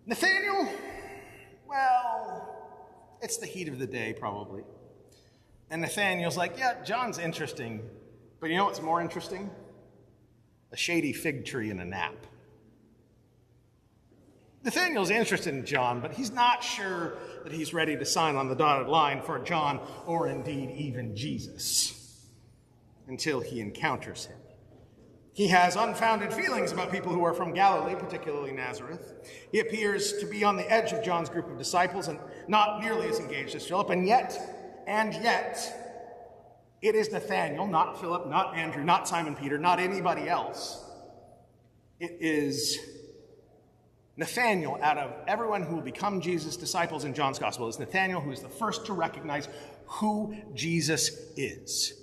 Nathaniel, well, it's the heat of the day probably. And Nathaniel's like, yeah, John's interesting, but you know what's more interesting? A shady fig tree and a nap. Nathaniel's interested in John, but he's not sure that he's ready to sign on the dotted line for John or indeed even Jesus until he encounters him. He has unfounded feelings about people who are from Galilee, particularly Nazareth. He appears to be on the edge of John's group of disciples and not nearly as engaged as Philip, and yet, it is Nathaniel, not Philip, not Andrew, not Simon Peter, not anybody else. It is Nathaniel, out of everyone who will become Jesus' disciples in John's gospel, is Nathaniel who is the first to recognize who Jesus is.